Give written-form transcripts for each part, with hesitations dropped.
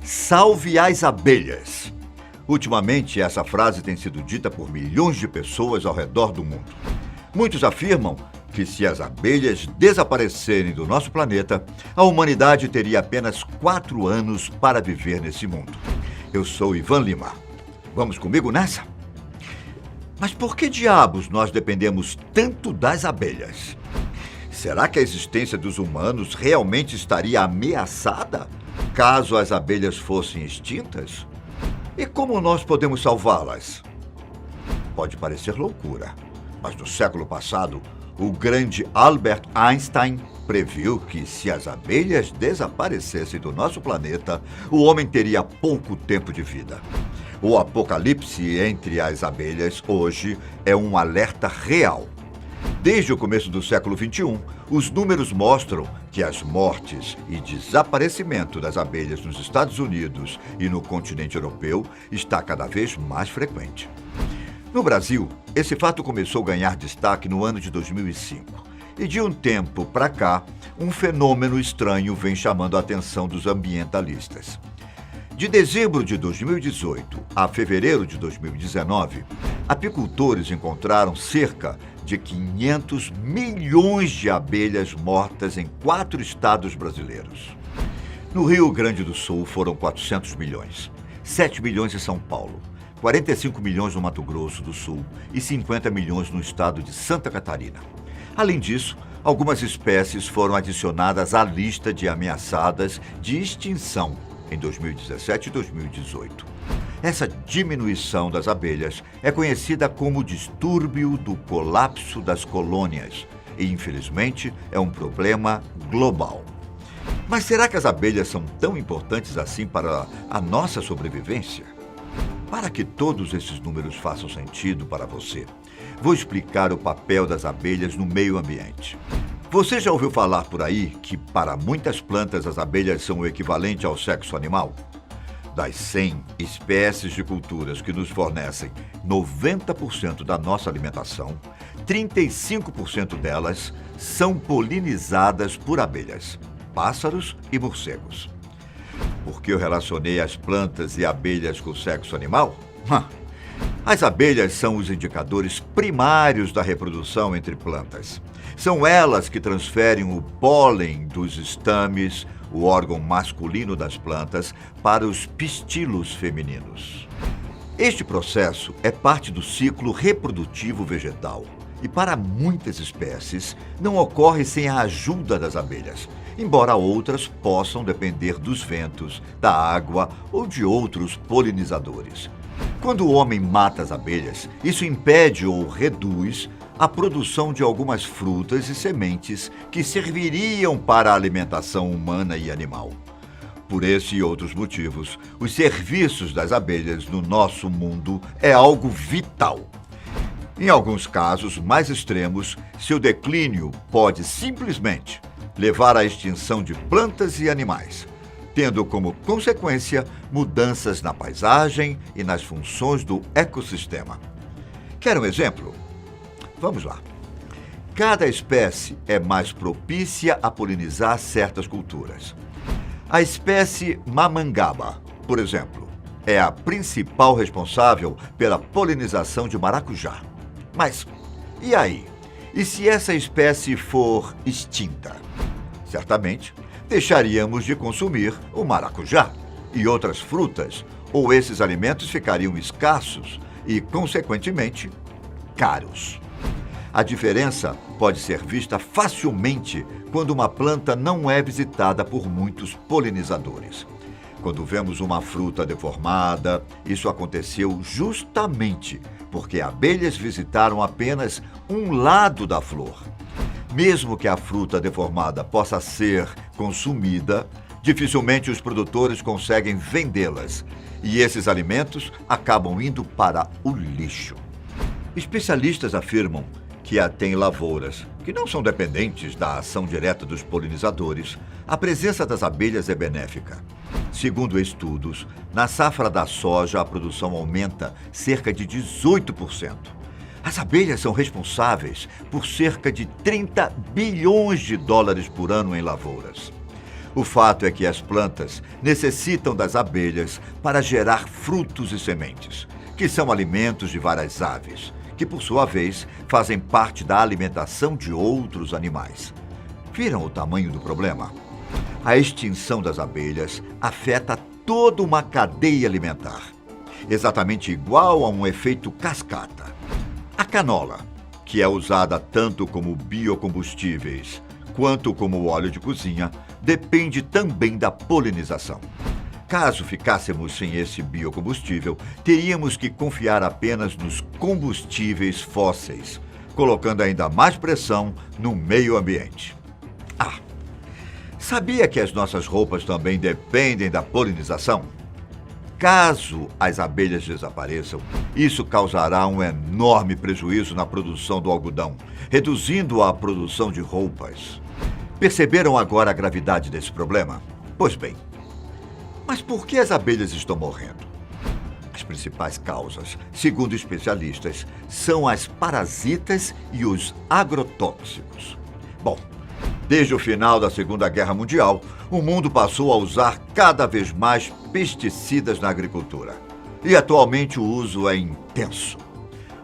Salve as abelhas! Ultimamente, essa frase tem sido dita por milhões de pessoas ao redor do mundo. Muitos afirmam que se as abelhas desaparecerem do nosso planeta, a humanidade teria apenas 4 anos para viver nesse mundo. Eu sou Ivan Lima. Vamos comigo nessa? Mas por que diabos nós dependemos tanto das abelhas? Será que a existência dos humanos realmente estaria ameaçada caso as abelhas fossem extintas? E como nós podemos salvá-las? Pode parecer loucura, mas no século passado, o grande Albert Einstein previu que se as abelhas desaparecessem do nosso planeta, o homem teria pouco tempo de vida. O apocalipse entre as abelhas hoje é um alerta real. Desde o começo do século XXI, os números mostram que as mortes e desaparecimento das abelhas nos Estados Unidos e no continente europeu está cada vez mais frequente. No Brasil, esse fato começou a ganhar destaque no ano de 2005. E de um tempo para cá, um fenômeno estranho vem chamando a atenção dos ambientalistas. De dezembro de 2018 a fevereiro de 2019, apicultores encontraram cerca de 500 milhões de abelhas mortas em 4 estados brasileiros. No Rio Grande do Sul foram 400 milhões, 7 milhões em São Paulo, 45 milhões no Mato Grosso do Sul e 50 milhões no estado de Santa Catarina. Além disso, algumas espécies foram adicionadas à lista de ameaçadas de extinção em 2017 e 2018. Essa diminuição das abelhas é conhecida como distúrbio do colapso das colônias e, infelizmente, é um problema global. Mas será que as abelhas são tão importantes assim para a nossa sobrevivência? Para que todos esses números façam sentido para você, vou explicar o papel das abelhas no meio ambiente. Você já ouviu falar por aí que, para muitas plantas, as abelhas são o equivalente ao sexo animal? Das 100 espécies de culturas que nos fornecem 90% da nossa alimentação, 35% delas são polinizadas por abelhas, pássaros e morcegos. Por que eu relacionei as plantas e abelhas com o sexo animal? As abelhas são os indicadores primários da reprodução entre plantas. São elas que transferem o pólen dos estames, o órgão masculino das plantas, para os pistilos femininos. Este processo é parte do ciclo reprodutivo vegetal e, para muitas espécies, não ocorre sem a ajuda das abelhas, embora outras possam depender dos ventos, da água ou de outros polinizadores. Quando o homem mata as abelhas, isso impede ou reduz a produção de algumas frutas e sementes que serviriam para a alimentação humana e animal. Por esse e outros motivos, os serviços das abelhas no nosso mundo é algo vital. Em alguns casos mais extremos, seu declínio pode simplesmente levar à extinção de plantas e animais, tendo como consequência mudanças na paisagem e nas funções do ecossistema. Quer um exemplo? Vamos lá. Cada espécie é mais propícia a polinizar certas culturas. A espécie mamangaba, por exemplo, é a principal responsável pela polinização de maracujá. Mas, e aí? E se essa espécie for extinta? Certamente, deixaríamos de consumir o maracujá e outras frutas, ou esses alimentos ficariam escassos e, consequentemente, caros. A diferença pode ser vista facilmente quando uma planta não é visitada por muitos polinizadores. Quando vemos uma fruta deformada, isso aconteceu justamente porque abelhas visitaram apenas um lado da flor. Mesmo que a fruta deformada possa ser consumida, dificilmente os produtores conseguem vendê-las e esses alimentos acabam indo para o lixo. Especialistas afirmam que até em lavouras, que não são dependentes da ação direta dos polinizadores, a presença das abelhas é benéfica. Segundo estudos, na safra da soja a produção aumenta cerca de 18%. As abelhas são responsáveis por cerca de 30 bilhões de dólares por ano em lavouras. O fato é que as plantas necessitam das abelhas para gerar frutos e sementes, que são alimentos de várias aves, que por sua vez fazem parte da alimentação de outros animais. Viram o tamanho do problema? A extinção das abelhas afeta toda uma cadeia alimentar, exatamente igual a um efeito cascata. A canola, que é usada tanto como biocombustíveis quanto como óleo de cozinha, depende também da polinização. Caso ficássemos sem esse biocombustível, teríamos que confiar apenas nos combustíveis fósseis, colocando ainda mais pressão no meio ambiente. Sabia que as nossas roupas também dependem da polinização? Caso as abelhas desapareçam, isso causará um enorme prejuízo na produção do algodão, reduzindo a produção de roupas. Perceberam agora a gravidade desse problema? Pois bem, mas por que as abelhas estão morrendo? As principais causas, segundo especialistas, são as parasitas e os agrotóxicos. Bom, desde o final da Segunda Guerra Mundial, o mundo passou a usar cada vez mais pesticidas na agricultura. E atualmente o uso é intenso.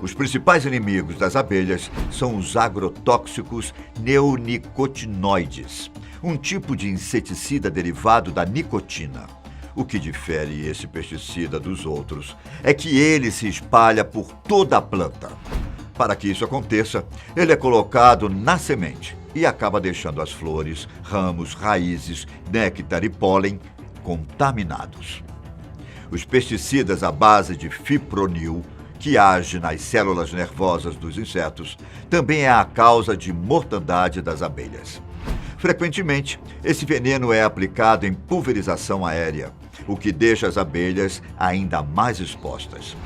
Os principais inimigos das abelhas são os agrotóxicos neonicotinoides, um tipo de inseticida derivado da nicotina. O que difere esse pesticida dos outros é que ele se espalha por toda a planta. Para que isso aconteça, ele é colocado na semente e acaba deixando as flores, ramos, raízes, néctar e pólen contaminados. Os pesticidas à base de fipronil, que age nas células nervosas dos insetos, também é a causa de mortandade das abelhas. Frequentemente, esse veneno é aplicado em pulverização aérea, o que deixa as abelhas ainda mais expostas.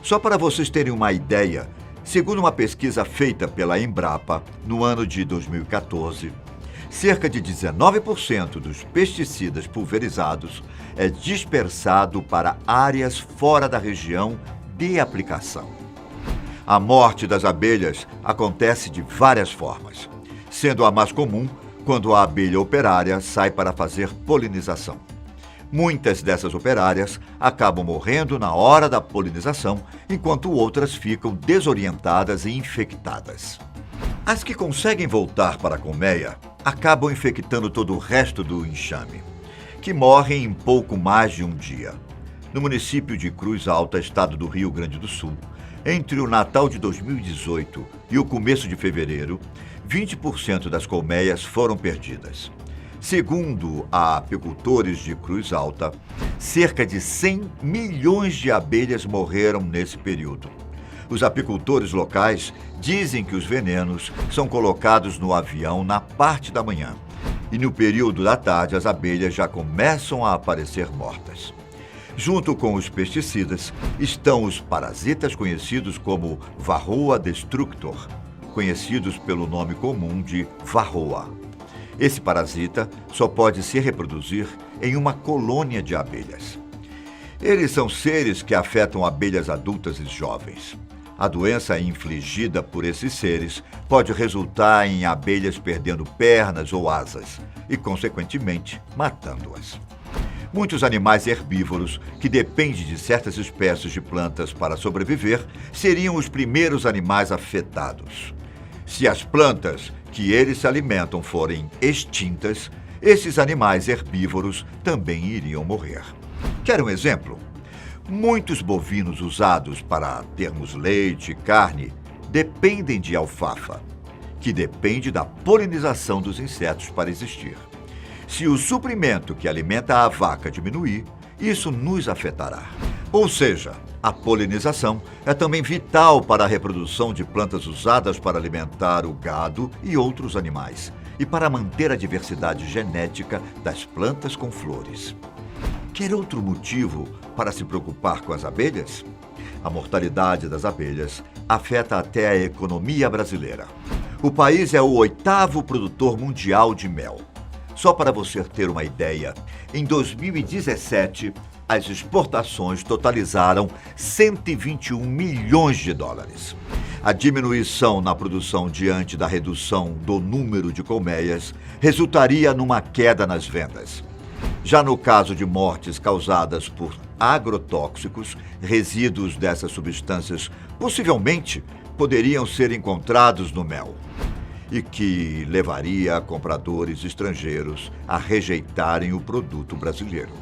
Só para vocês terem uma ideia, segundo uma pesquisa feita pela Embrapa no ano de 2014, cerca de 19% dos pesticidas pulverizados é dispersado para áreas fora da região de aplicação. A morte das abelhas acontece de várias formas, sendo a mais comum quando a abelha operária sai para fazer polinização. Muitas dessas operárias acabam morrendo na hora da polinização, enquanto outras ficam desorientadas e infectadas. As que conseguem voltar para a colmeia acabam infectando todo o resto do enxame, que morrem em pouco mais de um dia. No município de Cruz Alta, estado do Rio Grande do Sul, entre o Natal de 2018 e o começo de fevereiro, 20% das colmeias foram perdidas. Segundo a apicultores de Cruz Alta, cerca de 100 milhões de abelhas morreram nesse período. Os apicultores locais dizem que os venenos são colocados no avião na parte da manhã e no período da tarde as abelhas já começam a aparecer mortas. Junto com os pesticidas estão os parasitas conhecidos como Varroa destructor, conhecidos pelo nome comum de varroa. Esse parasita só pode se reproduzir em uma colônia de abelhas. Eles são seres que afetam abelhas adultas e jovens. A doença infligida por esses seres pode resultar em abelhas perdendo pernas ou asas e, consequentemente, matando-as. Muitos animais herbívoros, que dependem de certas espécies de plantas para sobreviver, seriam os primeiros animais afetados. Se as plantas que eles se alimentam forem extintas, esses animais herbívoros também iriam morrer. Quer um exemplo? Muitos bovinos usados para termos leite e carne dependem de alfafa, que depende da polinização dos insetos para existir. Se o suprimento que alimenta a vaca diminuir, isso nos afetará. Ou seja, a polinização é também vital para a reprodução de plantas usadas para alimentar o gado e outros animais, e para manter a diversidade genética das plantas com flores. Quer outro motivo para se preocupar com as abelhas? A mortalidade das abelhas afeta até a economia brasileira. O país é o 8º produtor mundial de mel. Só para você ter uma ideia, em 2017, as exportações totalizaram 121 milhões de dólares. A diminuição na produção diante da redução do número de colmeias resultaria numa queda nas vendas. Já no caso de mortes causadas por agrotóxicos, resíduos dessas substâncias possivelmente poderiam ser encontrados no mel, e que levaria compradores estrangeiros a rejeitarem o produto brasileiro.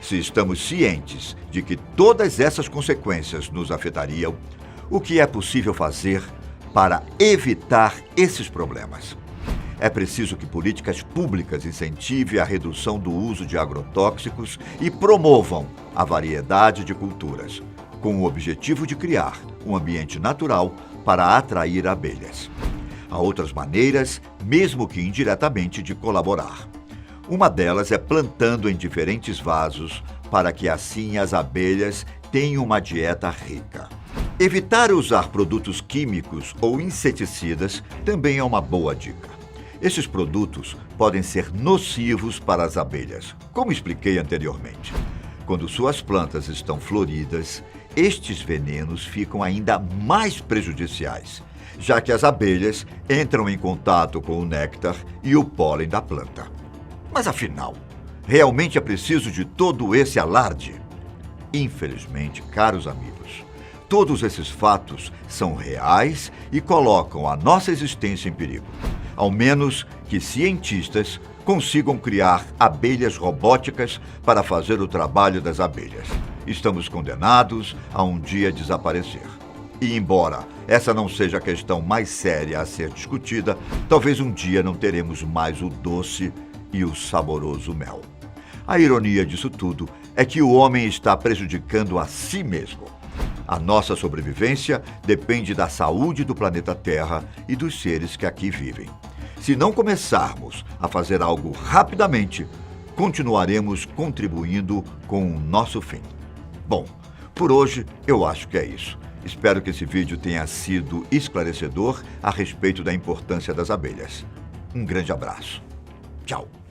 Se estamos cientes de que todas essas consequências nos afetariam, o que é possível fazer para evitar esses problemas? É preciso que políticas públicas incentivem a redução do uso de agrotóxicos e promovam a variedade de culturas, com o objetivo de criar um ambiente natural para atrair abelhas. Há outras maneiras, mesmo que indiretamente, de colaborar. Uma delas é plantando em diferentes vasos para que assim as abelhas tenham uma dieta rica. Evitar usar produtos químicos ou inseticidas também é uma boa dica. Esses produtos podem ser nocivos para as abelhas, como expliquei anteriormente. Quando suas plantas estão floridas, estes venenos ficam ainda mais prejudiciais, já que as abelhas entram em contato com o néctar e o pólen da planta. Mas afinal, realmente é preciso de todo esse alarde? Infelizmente, caros amigos, todos esses fatos são reais e colocam a nossa existência em perigo. Ao menos que cientistas consigam criar abelhas robóticas para fazer o trabalho das abelhas. Estamos condenados a um dia desaparecer. E embora essa não seja a questão mais séria a ser discutida, talvez um dia não teremos mais o doce e o saboroso mel. A ironia disso tudo é que o homem está prejudicando a si mesmo. A nossa sobrevivência depende da saúde do planeta Terra e dos seres que aqui vivem. Se não começarmos a fazer algo rapidamente, continuaremos contribuindo com o nosso fim. Bom, por hoje eu acho que é isso. Espero que esse vídeo tenha sido esclarecedor a respeito da importância das abelhas. Um grande abraço. Tchau.